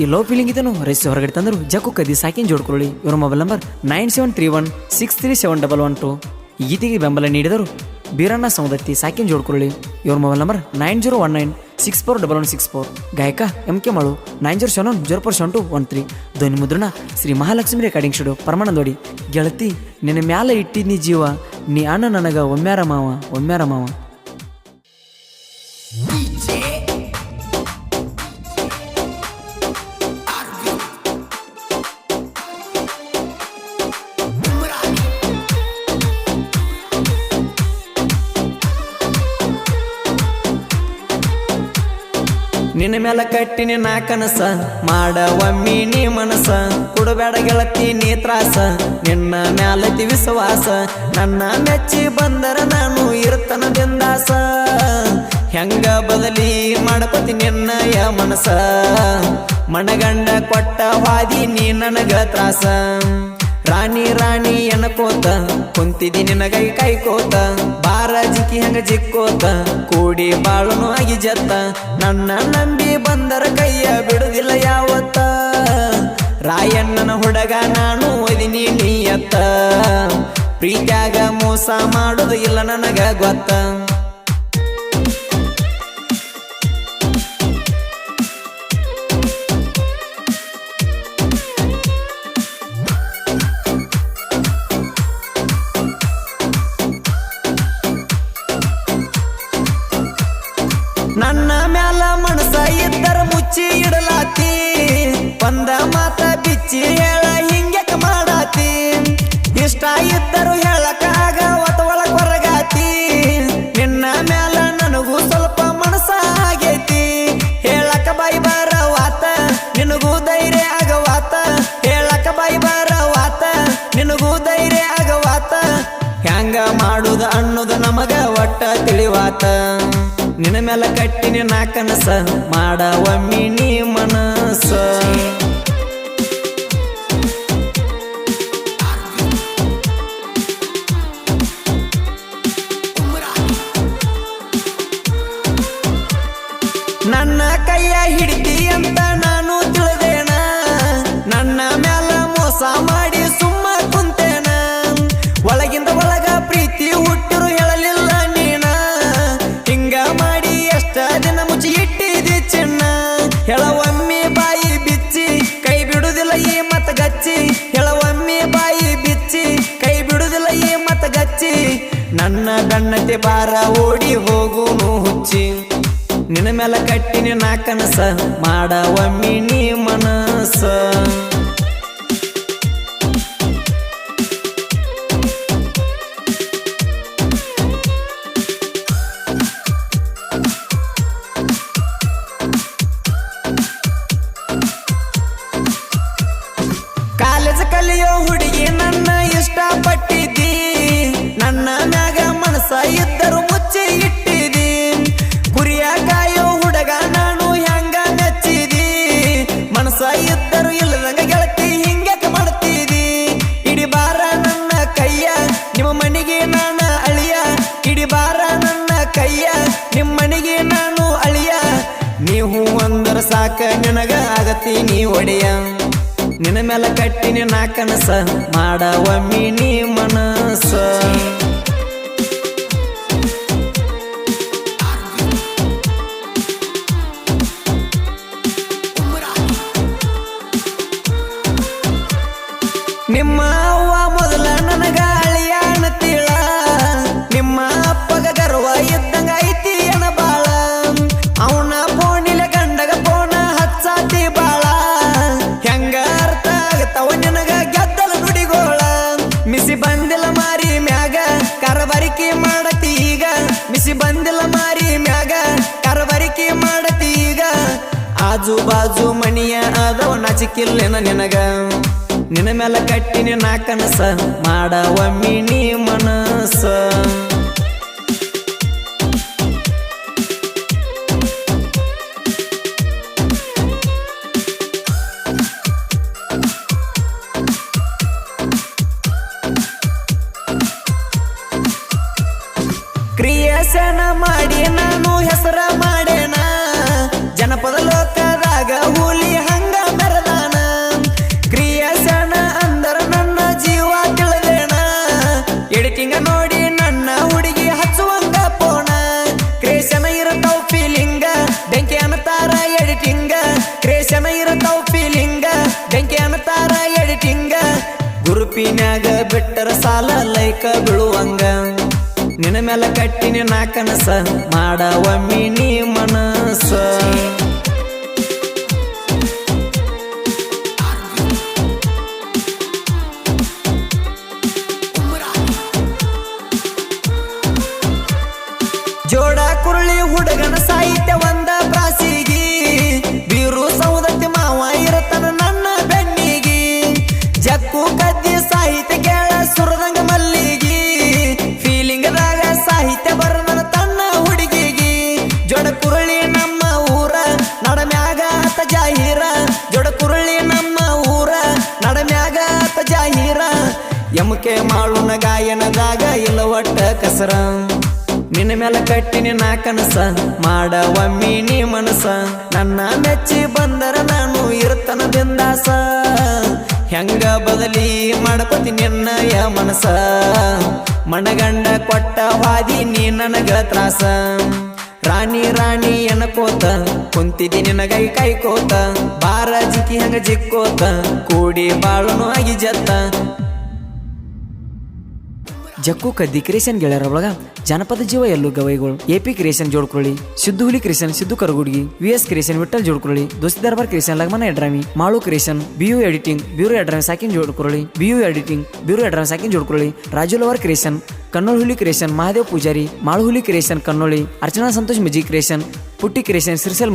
ಯಾರಿಗೆ love feeling ಇದನ್ನು rice ಹೊರಗಡೆ ತಂದರು ಜಕ್ಕು ಕದಿ ಸಾಕಿನ ಜೋಡ್ಕೊಳ್ಳಿ. ಇವರ ಮೊಬೈಲ್ ನಂಬರ್ 9731637112. ಈ ಗೀತೆಗೆ ಬೆಂಬಲ ನೀಡಿದರು ಬೀರಣ್ಣ ಸೌದತ್ತಿ ಸಾಕಿನ ಜೋಡ್ಕೊಳ್ಳಿ. ಇವರ ಮೊಬೈಲ್ ನಂಬರ್ 9019641164. ಗಾಯಕ MK ಮಾಳು 9070407213. ಧ್ವನಿ ಮುದ್ರಣ ಶ್ರೀ ಮಹಾಲಕ್ಷ್ಮಿ ರೆಕಾರ್ಡಿಂಗ್ ಸ್ಟುಡಿಯೋ ಪರಮಾನಂದೋಡಿ. ಗೆಳತಿ ನಿನ್ನ ಮ್ಯಾಲ ಇಟ್ಟಿದ್ನಿ ಜೀವ, ನೀ ಅಣ್ಣ ನನಗ ಒಮ್ಮ್ಯಾರ ಮಾವ ಒಮ್ಮ್ಯಾರ ಮಾವ. ನಿನ್ನ ಮ್ಯಾಲ ಕಟ್ಟಿನಿ ನಾ ಕನಸ, ಮಾಡ ಒಮ್ಮಿ ನೀ ಮನಸ, ಕೊಡಬೇಡ ಗೆಳತಿ ನೀ ತ್ರಾಸ, ನಿನ್ನ ಮ್ಯಾಲತಿ ವಿಶ್ವಾಸ, ನನ್ನ ಮೆಚ್ಚಿ ಬಂದರ ನಾನು ಇರ್ತನ ಬಿಂದಾಸ, ಹೆಂಗ ಬದಲಿ ಮಾಡಪತಿ ನಿನ್ನಯ ಮನಸ, ಮನಗಂಡ ಕೊಟ್ಟ ವಾದಿ ನೀ ನನಗ ತ್ರಾಸ, ರಾಣಿ ರಾಣಿ ಎನಕೋತ ಕುಂತಿದಿ ನಿನಗೈ ಕೈಕೋತ, ಬಾರ ಜಿಕ್ಕಿ ಹಂಗ ಜಿಕ್ಕೋತ ಕೂಡಿ ಬಾಳನು ಆಗಿ ಜತ್ತ, ನನ್ನ ನಂಬಿ ಬಂದರ ಕೈಯ ಬಿಡುದಿಲ್ಲ ಯಾವತ್ತ, ರಾಯಣ್ಣನ ಹುಡುಗ ನಾನು ಒದಿನಿ ನೀಯತ್ತ, ಪ್ರೀತ್ಯಾಗ ಮೋಸ ಮಾಡುದು ಇಲ್ಲ ನನಗ ಗೊತ್ತ. ನನ್ನ ಮ್ಯಾಲ ಮನಸ ಇದ್ದರ ಮುಚ್ಚಿ ಇಡಲಾತಿ, ಬಂದ ಮಾತ ಬಿಚ್ಚಿ ಹೇಳ ಹಿಂಗ್ಯಾಕ ಮಾಡಾತಿ, ಇಷ್ಟ ಇದ್ದರು ಹೇಳಕ್ಕಾಗ ಒಳಗ್ ಹೊರಗಾತಿ, ನಿನ್ನ ಮ್ಯಾಲ ನನಗೂ ಸ್ವಲ್ಪ ಮನಸ ಆಗೈತಿ, ಹೇಳಕ ಬಾಯಿ ಬರವಾತ ನಿನಗೂ ಧೈರ್ಯ ಆಗವಾತ, ಹೇಳಕ ಬಾಯಿ ಬರವಾತ ನಿನಗೂ ಧೈರ್ಯ ಆಗವಾತ, ಹ್ಯಾಂಗ ಮಾಡುದ ಅನ್ನೋದು ನಮಗ ಒಟ್ಟ ತಿಳಿವಾತ, ನಿನ್ನ ಮ್ಯಾಲ ಕಟ್ಟಿನಿ ನಾ ಕನಸ, ಮಾಡ ಒಮ್ಮಿ ನೀ ಮನಸ. ನನ್ನ ಕೈಯ ಹಿಡಿತಿ ಅಂತ ನಾನು ತಿಳಿದೇನ, ನನ್ನ ಮ್ಯಾಲ ಮೋಸ ಮಾಡಿ ಸುಮ್ಮ ಕುಂತೇನ, ಒಳಗಿಂದ ಒಳಗ ಪ್ರೀತಿ ಹುಟ್ಟಿರು ಹೇಳಲಿಲ್ಲ ನೀನ, ಹಿಂಗ ಮಾಡಿ ಎಷ್ಟ ದಿನ ಮುಚ್ಚಿ ಇಟ್ಟಿದಿ ಚಿನ್ನ, ಹೇಳವಮ್ಮಿ ಬಾಯಿ ಬಿಚ್ಚಿ ಕೈ ಬಿಡುದಿಲ್ಲ ಈ ಮತ ಗಚ್ಚಿ, ಹೇಳವಮ್ಮಿ ಬಾಯಿ ಬಿಚ್ಚಿ ಕೈ ಬಿಡುದಿಲ್ಲ ಈ ಮತ ಗಚ್ಚಿ, ನನ್ನ ಗಣ್ಣತೆ ಬಾರ ಓಡಿ ಹೋಗುನು ಹುಚ್ಚಿ, ನಿನ್ನ ಮ್ಯಾಲ ಕಟ್ಟಿನಿ ನಾ ಕನಸ, ಮಾಡ ಒಮ್ಮಿ ನೀ ಮನಸ. ಕಾಲೇಜ್ ಕಲಿಯೋ ಹುಡುಗಿ ನನ್ನ ಇಷ್ಟ ಪಟ್ಟಿದ್ದಿ, ನನ್ನ ಮ್ಯಾಗ ಮನಸ ಇದ್ದರು ಮುಚ್ಚಿ ಇಟ್ಟಿದಿ, ಗುರಿಯ ಕಾಯೋ ಹುಡುಗ ನಾನು ಹೆಂಗ ಮೆಚ್ಚಿದಿ, ಮನಸ ಇದ್ದರು ಇಲ್ಲದಂಗ ಗೆಳತಿ ಹಿಂಗ್ಯಾಕ ಮಾಡ್ತಿದಿ, ಇಡಿ ಬಾರ ನನ್ನ ಕೈಯ ನಿಮ್ಮ ಮನೆಗೆ ನಾನು ಅಳಿಯ, ಇಡಿ ಬಾರ ನನ್ನ ಕೈಯ ನಿಮ್ಮ ಮನೆಗೆ ನಾನು ಅಳಿಯ, ನೀವು ಅಂದರ ಸಾಕ ನಿನಗ ಆಗತ್ತೀನಿ ಒಡೆಯ, ನಿನ್ನ ಮ್ಯಾಲ ಕಟ್ಟಿನಿ ನಾ ಕನಸ, ಮಾಡ ಒಮ್ಮಿ ನೀ ಮನಸ. ನಿಮ್ಮ ಅವ್ವ ಮೊದಲ ನನಗ ಅಳಿಯ ಅನ್ನತೀಳ, ನಿಮ್ಮ ಅಪ್ಪಗ ಗರ್ವ ಇದ್ದಂಗ ಐತಿ ಏನ ಬಾಳ, ಅವನ ಫೋನಿಲೆ ಗಂಡಗ ಫೋನ ಹಚ್ಚಾತಿ ಬಾಳ, ಹೆಂಗ ಅರ್ಥ ಆಗತ್ತವ ನಿನಗ ಗೆದ್ದಲ ನುಡಿಗೋಳ, ಮಿಸಿ ಬಂದಿಲ್ಲ ಮಾರಿ ಮ್ಯಾಗ ಕರಬರಿಕೆ ಮಾಡತಿ ಈಗ, ಮಿಸಿ ಬಂದಿಲ್ಲ ಮಾರಿ ಮ್ಯಾಗ ಕರಬರಿಕೆ ಮಾಡತಿ ಈಗ, ಆಜು ಬಾಜು ಮನಿಯ ಅದವ ನಾಚಿಕಿಲ್ಲೇನ ನಿನಗ, ನಿನ್ನ ಮ್ಯಾಲ ಕಟ್ಟಿನಿ ನಾ ಕನಸ, ಮಾಡ ಒಮ್ಮಿ ನೀ ಮನಸ. ಕ್ರಿಯೇಷನ್ ಮಾಡಿ ನಾನು ಹೆಸರ ಮಾಡೇನ, ಜನಪದ ಲೋಕದಾಗ ಹುಲಿ ಹಂಗ ಗ್ರೂಪಿನ್ಯಾಗ ಬಿಟ್ಟರ ಸಾಲ ಲೈಕ ಬೀಳುವಂಗ ನಿನ್ನ ಮ್ಯಾಲ ಕಟ್ಟಿನಿ ನಾ ಕನಸ ಮಾಡ ಒಮ್ಮಿ ನೀ ಮನಸ ಜೋಡ ಕುರುಳಿ ಹುಡುಗನ ಸಾಹಿತ್ಯ ಒಂದ ಪ್ರಾಸಿಗಿ ಬೀರು ಸೌದತ್ತಿ ಮಾವ ಇರತನ ನನ್ನ ಬೆನ್ನಿಗಿ ಜಕ್ಕು ಕದ್ದಿ ಸಾಹಿತ್ಯ ಕೇಳ ಸುರದಂಗ ಮಲ್ಲಿಗಿ ಫೀಲಿಂಗದಾಗ ಸಾಹಿತ್ಯ ಬರದನ ತನ್ನ ಹುಡುಗಿಗಿ ಜೋಡ ಕುರುಳಿ ನಮ್ಮ ಊರ ನಡಮ್ಯಾಗ ಆತ ಜಾಹೀರ ಜೋಡ ಕುರುಳಿ ನಮ್ಮ ಊರ ನಡಮ್ಯಾಗ ಆತ ಜಾಹೀರ ಎಮಕೆ ಮಾಳುನ ಗಾಯನದಾಗ ಇಲ್ಲ ಒಟ್ಟ ಕಸರ ನಿನ್ನ ಮ್ಯಾಲ ಕಟ್ಟಿನಿ ನಾ ಕನಸ ಮಾಡ ಒಮ್ಮಿ ನೀ ಮನಸ ನನ್ನ ಮೆಚ್ಚಿ ಬಂದರ ನಾನು ಇರ್ತನ ಬಿಂದಾಸ ಹೆಂಗ ಬದಲಿ ಮಾಡಪತಿ ನಿನ್ನಯ ಮನಸ ಮಣಗಂಡ ಕೊಟ್ಟ ವಾದಿ ನೀ ನನಗ ತ್ರಾಸ ರಾಣಿ ರಾಣಿ ಎನಕೋತ ಕುಂತಿದಿ ನಿನಗೈ ಕೈಕೋತ ಬಾರ ಜಿಕ್ಕಿ ಹಂಗ ಜಿಕ್ಕೋತ ಕೂಡಿ ಬಾಳನು ಆಗಿ ಜತ್ತ ಜಕ್ಕು ಕದ್ದಿ ಕ್ರಿಯೇಷನ್ ಗೆಳೆಯರ ಒಳಗ ಜಾನಪದ ಜೀವ ಎಲ್ಲೂ ಗವೈಗಳು AP creation Jodkolli Siddu Huli creation Siddu Karagudgi VS creation Vithal Jodkolli Dosti Darbar creation Lagmana Edrami Malu creation BU editing bureau Edrami ಸಾಕಿನ್ Jodkolli BU editing bureau Edrami ಸಾಕಿನ್ ಜೋಡ್ಕೊಳ್ಳಿ ರಾಜುಲ್ ಅವರ್ creation Kannol Huli creation Mahadev Pujari Malu Huli creation Kannoli Archana Santosh ಮಿಜಿ ಕ್ರಿಯೇಷನ್ ಪುಟ್ಟಿ ಕ್ರಿಯೇಷನ್ ಸಿರ್ಸಲ್